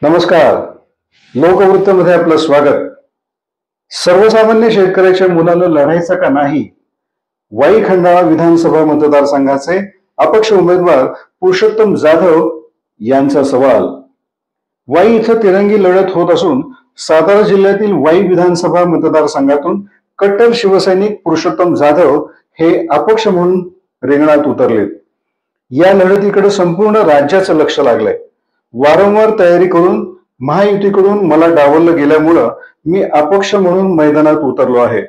नमस्कार. लोकवृत्तमध्ये आपलं स्वागत. सर्वसामान्य शेतकऱ्याच्या मुलाला लढायचं का नाही? वाई खंडाळा विधानसभा मतदारसंघाचे अपक्ष उमेदवार पुरुषोत्तम जाधव यांचा सवाल. वाई इथं तिरंगी लढत होत असून सातारा जिल्ह्यातील वाई विधानसभा मतदारसंघातून कट्टर शिवसैनिक पुरुषोत्तम जाधव हे अपक्ष म्हणून रिंगणात उतरलेत. या लढतीकडे संपूर्ण राज्याचं लक्ष लागलंय. वारंवार तयारी करून महायुतीकडून मला डावललं गेल्यामुळं मी अपक्ष म्हणून मैदानात उतरलो आहे.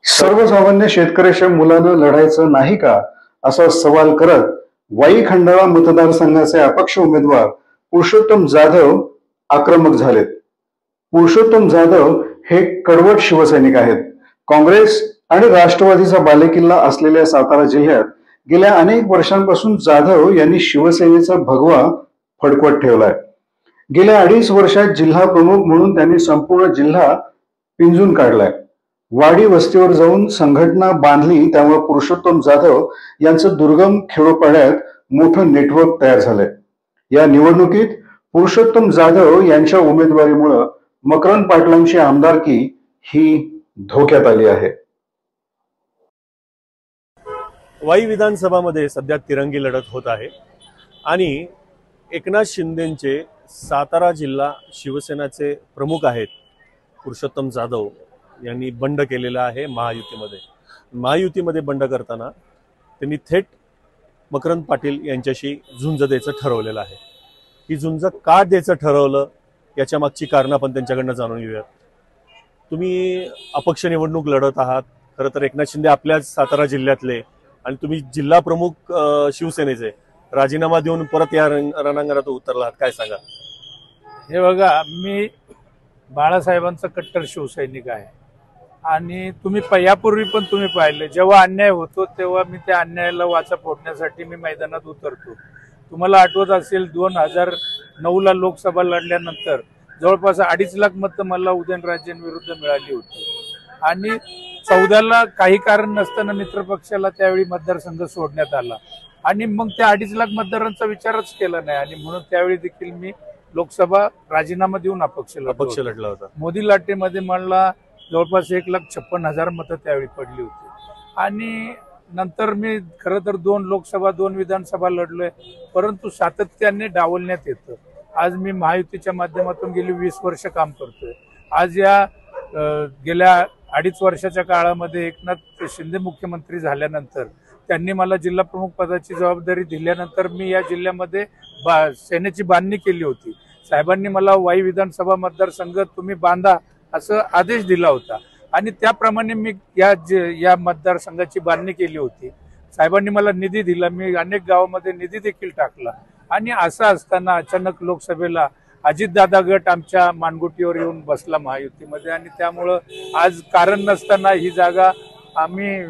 सर्वसामान्य शेतकऱ्याच्या मुलानं लढायचं नाही का, असा सवाल करत वाई खंडाळा मतदारसंघाचे अपक्ष उमेदवार पुरुषोत्तम जाधव आक्रमक झालेत. पुरुषोत्तम जाधव हे कडवट शिवसैनिक आहेत. काँग्रेस आणि राष्ट्रवादीचा बालेकिल्ला असलेल्या सातारा जिल्ह्यात गेल्या अनेक वर्षांपासून जाधव यांनी शिवसेनेचा भगवा फडकवत ठेवलाय. गेल्या 2.5 वर्षात जिल्हा प्रमुख म्हणून त्यांनी संपूर्ण जिल्हा पिंजून काढलाय. वाडी वस्तीवर जाऊन संघटना बांधली. त्यामुळे पुरुषोत्तम जाधव यांचं दुर्गम खेडोपाड्यात मोठं नेटवर्क तयार झालंय. या निवडणुकीत पुरुषोत्तम जाधव यांच्या उमेदवारीमुळे मकरंद पाटलांची आमदारकी ही धोक्यात आली आहे. वाई विधानसभामध्ये सध्या तिरंगी लढत होत आहे आणि एकनाथ शिंदेचे सातारा जिल्हा शिवसेनाचे प्रमुख आहेत पुरुषोत्तम जाधव यांनी बंड केलेला आहे. महायुतीमध्ये बंड करताना त्यांनी थेट मकरंद पाटील यांच्याशी झुंज द्यायचं ठरवलेलं आहे. ही झुंज का द्यायचं ठरवलं याच्या मागची कारणं आपण त्यांच्याकडनं जाणून घेऊयात. तुम्ही अपक्ष निवडणूक लढत आहात. खरं तर एकनाथ शिंदे आपल्याच सातारा जिल्ह्यातले आणि तुम्ही जिल्हा प्रमुख शिवसेनेचे राजीनामा देऊन परत या रणांगणात उतरलात, काय सांगा? हे बघा, मी बाळासाहेबांचा कट्टर शिवसैनिक आहे आणि तुम्ही यापूर्वी पण तुम्ही पाहिले, जेव्हा अन्याय होतो तेव्हा मी त्या अन्यायाला वाचा फोडण्यासाठी मी मैदानात उतरतो. तुम्हाला आठवत असेल 2009ला लोकसभा लढल्यानंतर जवळपास 2.5 लाख मतं मला उदयनराजेंविरुद्ध मिळाली होती आणि 14ला काही कारण नसताना मित्रपक्षाला त्यावेळी मतदारसंघ सोडण्यात आला आणि मग त्या 2.5 लाख मतदारांचा विचारच केला नाही आणि म्हणून त्यावेळी देखील मी लोकसभा राजीनामा देऊन अपक्ष लढला होता. मोदी लाटेमध्ये मला जवळपास 1,56,000 मतं त्यावेळी पडली होती आणि नंतर मी खरं तर 2 लोकसभा 2 विधानसभा लढलोय, परंतु सातत्याने डावलण्यात येतं. आज मी महायुतीच्या माध्यमातून गेली 20 वर्ष काम करतोय. आज या गेल्या 2.5 वर्षाच्या काळामध्ये एकनाथ शिंदे मुख्यमंत्री झाल्यानंतर त्यांनी मला जिल्हा प्रमुख पदाची जबाबदारी दिल्यानंतर मी या जिल्ह्यामध्ये सेनेची बांधणी केली होती. साहेबांनी मला वाई विधानसभा मतदारसंघ तुम्ही बांधा असं आदेश दिला होता आणि त्याप्रमाणे मी या मतदारसंघाची बांधणी केली होती. साहेबांनी मला निधी दिला. मी अनेक गावामध्ये निधी देखील टाकला आणि असं असताना अचानक लोकसभेला अजितदादा गट आमच्या मानगुटीवर येऊन बसला महायुतीमध्ये आणि त्यामुळं आज कारण नसताना ही जागा आम्ही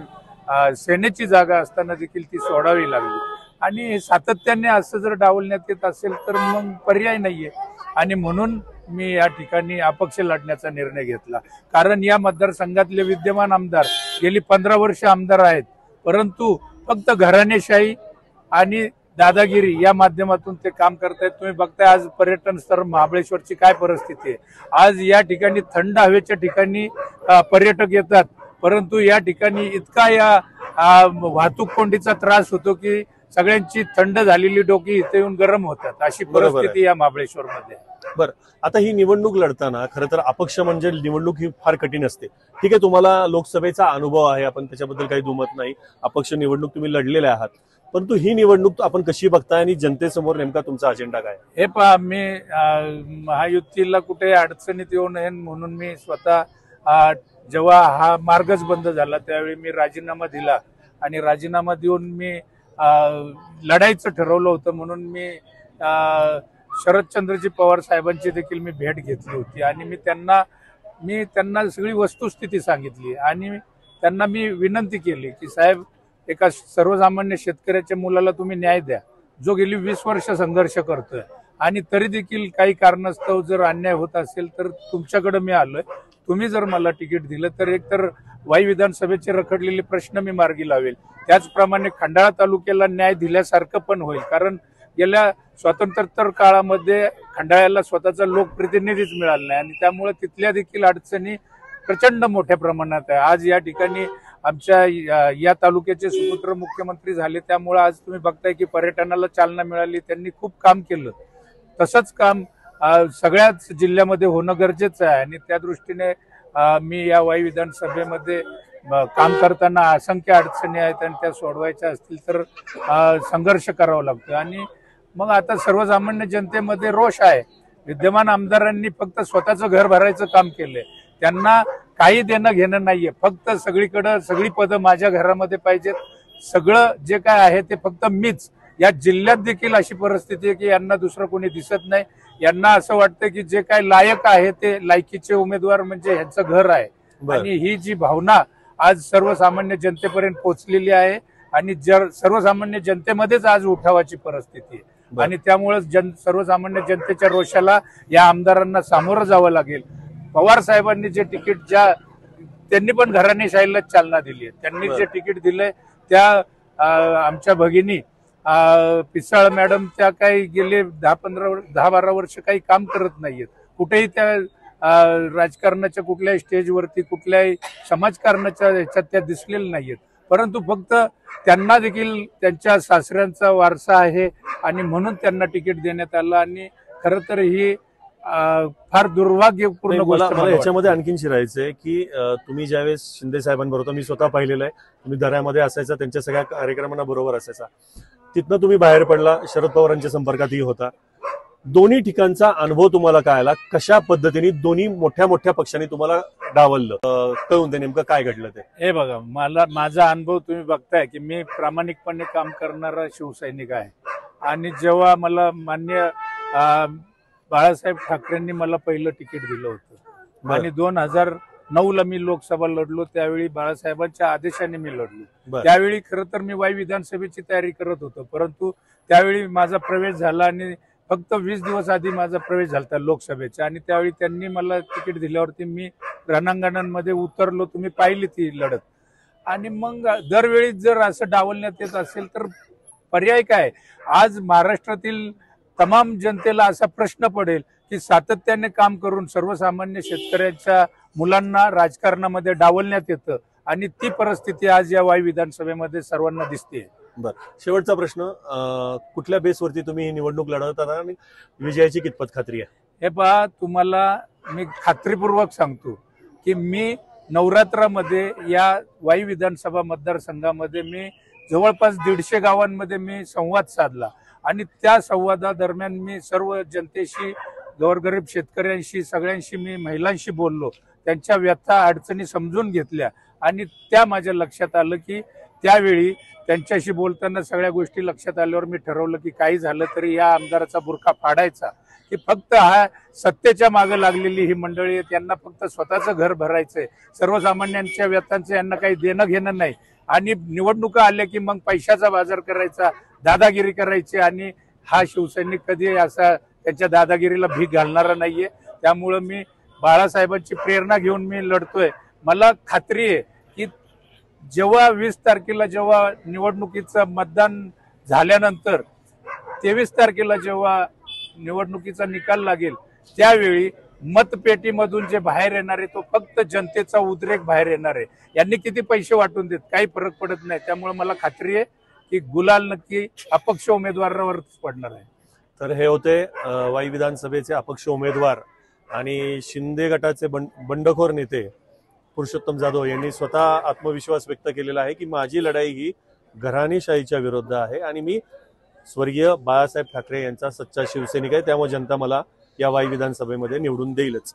सेनेची जागा असताना देखील ती सोडावी लागली आणि सातत्याने असं जर डावलण्यात येत असेल तर मग पर्याय नाहीये आणि म्हणून मी या ठिकाणी अपक्ष लढण्याचा निर्णय घेतला. कारण या मतदारसंघातले विद्यमान आमदार गेली 15 वर्ष आमदार आहेत, परंतु फक्त घराणेशाही आणि दादागिरी या माध्यमातून ते काम करतायत. तुम्ही बघताय आज पर्यटन स्थळ महाबळेश्वरची काय परिस्थिती आहे. आज या ठिकाणी थंड हवेच्या ठिकाणी पर्यटक येतात, परंतु या ठिकाणी इतका या वाहतूक कोंडीचा त्रास होतो की सगळ्यांची थंड झालेली डोकी इथे येऊन गरम होतात. अशी परिस्थिती या महाबळेश्वरमध्ये. बरं, आता ही निवडणूक लढताना खरं तर अपक्ष म्हणजे निवडणूक ही फार कठीण असते. ठीक आहे, तुम्हाला लोकसभेचा अनुभव आहे, आपण त्याच्याबद्दल काही दुमत नाही. अपक्ष निवडणूक तुम्ही लढलेले आहात, परंतु ही निवडणूक आपण कशी बघताय आणि जनतेसमोर नेमका तुमचा अजेंडा काय? हे पहा, मी महायुतीला कुठे अडचणीत येऊ नये म्हणून मी स्वतः जेव्हा हा मार्गच बंद झाला त्यावेळी मी राजीनामा दिला आणि राजीनामा देऊन मी लढायचं ठरवलं होतं. म्हणून मी शरदचंद्रजी पवार साहेबांची देखील मी भेट घेतली होती आणि मी त्यांना सगळी वस्तुस्थिती सांगितली आणि त्यांना मी विनंती केली की साहेब, एका सर्वसामान्य शेतकऱ्याच्या मुलाला तुम्ही न्याय द्या, जो गेली 20 वर्ष संघर्ष करतोय आणि तरी देखील काही कारणास्तव जर अन्याय होत असेल तर तुमच्याकडे मी आलोय. तुम्ही जर मला तिकीट दिलं तर एकतर वाई विधानसभेचे रखडलेले प्रश्न मी मार्गी लावेल, त्याचप्रमाणे खंडाळा तालुक्याला न्याय दिल्यासारखं पण होईल. कारण गेल्या स्वातंत्र्योत्तर काळामध्ये खंडाळ्याला स्वतःचा लोकप्रतिनिधीच मिळाला नाही आणि त्यामुळे तिथल्या देखील अडचणी प्रचंड मोठ्या प्रमाणात आहे. आज या ठिकाणी आमच्या या तालुक्याचे सुपुत्र मुख्यमंत्री झाले, त्यामुळे आज तुम्ही बघताय की पर्यटनाला चालना मिळाली. त्यांनी खूप काम केलं. तसंच काम सगळ्याच जिल्ह्यामध्ये होणं गरजेचं आहे आणि त्या दृष्टीने मी या वाई विधानसभेमध्ये काम करताना असंख्य अडचणी आहेत आणि त्या सोडवायच्या असतील तर संघर्ष करावा लागतो. आणि मग आता सर्वसामान्य जनतेमध्ये रोष आहे. विद्यमान आमदारांनी फक्त स्वतःचं घर भरायचं काम केलंय. त्यांना काही देणं घेणं नाहीये. फक्त सगळीकडं सगळी पदं माझ्या घरामध्ये पाहिजेत. सगळं जे काय आहे ते फक्त मीच. या जिल्ह्यात देखील अशी परिस्थिती आहे की यांना दुसरं कोणी दिसत नाही. यांना असं वाटतं की जे काय लायक आहे ते लायकीचे उमेदवार म्हणजे ह्यांचं घर आहे. आणि ही जी भावना आज सर्वसामान्य जनतेपर्यंत पोहोचलेली आहे आणि सर्वसामान्य जनतेमध्येच आज उठावाची परिस्थिती आहे. आणि त्यामुळे सर्वसामान्य जनतेच्या रोषाला या आमदारांना सामोरं जावं लागेल. पवार साहेबांनी जे तिकीट त्यांनी पण घराणेशाहीला चालना दिली आहे. त्यांनी जे तिकीट दिलंय त्या आमच्या भगिनी पिसाळ मॅडम त्या काही गेले 10-12 वर्ष काही काम करत नाहीयेत. कुठेही त्या राजकारणाच्या कुठल्याही स्टेजवरती कुठल्याही समाजकारणाच्या ह्याच्यात त्या दिसलेल्या नाहीयेत. परंतु फक्त त्यांना देखील त्यांच्या सासऱ्यांचा वारसा आहे आणि म्हणून त्यांना तिकीट देण्यात आलं. आणि खरं तर ही फार दुर्भाग्यपूर्ण गोष्ट. मला याच्यामध्ये आणखीन शिरायचंय की तुम्ही ज्यावेळेस शिंदे साहेबांबरोबर मी स्वतः पाहिलेलं आहे, तुम्ही दऱ्यामध्ये असायचा, त्यांच्या सगळ्या कार्यक्रमांना बरोबर असायचा. तिथनं तुम्ही बाहेर पडला, शरद पवारांच्या संपर्कातही होता. दोन्ही ठिकाणचा अनुभव तुम्हाला काय आला? कशा पद्धतीने दोन्ही मोठ्या मोठ्या पक्षांनी तुम्हाला डावललं? कळून दे नेमकं काय घडलं ते. हे बघा, माझा अनुभव तुम्ही बघताय की मी प्रामाणिकपणे काम करणारा शिवसैनिक आहे. आणि जेव्हा मला मान्य बाळासाहेब ठाकरेंनी मला पहिलं तिकीट दिलं होतं आणि 2009ला मी लोकसभा लढलो, त्यावेळी बाळासाहेबांच्या आदेशाने मी लढलो. त्यावेळी खरं तर मी वाई विधानसभेची तयारी करत होतो, परंतु त्यावेळी माझा प्रवेश झाला आणि फक्त 20 दिवस आधी माझा प्रवेश झाला लोकसभेचा. आणि त्यावेळी त्यांनी मला तिकीट दिल्यावरती मी रणांगणांमध्ये उतरलो. तुम्ही पाहिली ती लढत. आणि मग दरवेळी जर असं डावलण्यात येत असेल तर पर्याय काय? आज महाराष्ट्रातील तमाम जनतेला असा प्रश्न पडेल की सातत्याने काम करून सर्वसामान्य शेतकऱ्यांच्या मुलांना राजकारणामध्ये डावलण्यात येतं आणि ती परिस्थिती आज या वाई विधानसभेमध्ये सर्वांना दिसते. बर, शेवटचा प्रश्न, कुठल्या बेसवरती तुम्ही ही निवडणूक लढवता आणि विजयाची कितपत खात्री आहे? हे पहा, तुम्हाला मी खात्रीपूर्वक सांगतो की मी नवरात्रामध्ये या वाई विधानसभा मतदारसंघामध्ये मी जवळपास 150 गावांमध्ये मी संवाद साधला आणि त्या संवादादरम्यान मी सर्व जनतेशी, गोरगरीब शेतकऱ्यांशी, सगळ्यांशी, मी महिलांशी बोललो. त्यांच्या व्यथा अडचणी समजून घेतल्या आणि त्या माझ्या लक्षात आलं की त्यावेळी त्यांच्याशी बोलताना सगळ्या गोष्टी लक्षात आल्यावर मी ठरवलं की काही झालं तरी या आमदाराचा बुरखा फाडायचा. की फक्त हा सत्तेच्या मागे लागलेली ही मंडळी आहे, त्यांना फक्त स्वतःचं घर भरायचंय. सर्वसामान्यांच्या व्यथांचं यांना काही देणं घेणं नाही. आणि निवडणुका आल्या की मग पैशाचा बाजार करायचा, दादागिरी करायची. आणि हा शिवसैनिक कधी असा त्यांच्या दादागिरीला भीक घालणारा नाहीये. त्यामुळं मी बाळासाहेबांची प्रेरणा घेऊन मी लढतोय. मला खात्री आहे की जेव्हा 20 तारखेला जेव्हा निवडणुकीचं मतदान झाल्यानंतर 23 तारखेला जेव्हा निवडणुकीचा निकाल लागेल त्यावेळी मतपेटीमधून जे बाहेर येणार आहे तो फक्त जनतेचा उद्रेक बाहेर येणार आहे. यांनी किती पैसे वाटून देत काही फरक पडत नाही. त्यामुळे मला खात्री आहे की गुलाल नक्की अपक्ष उमेदवारावरच पडणार आहे. तर हे होते वाई विधानसभेचे अपक्ष उमेदवार आणि शिंदे गटाचे बंडखोर नेते पुरुषोत्तम जाधव यांनी स्वतः आत्मविश्वास व्यक्त केलेला आहे की माझी लढाई ही घराणेशाहीच्या विरुद्ध आहे आणि मी स्वर्गीय बाळासाहेब ठाकरे यांचा सच्चा शिवसैनिक आहे. त्यामुळे जनता मला या वाई विधानसभेमध्ये निवडून देईलच.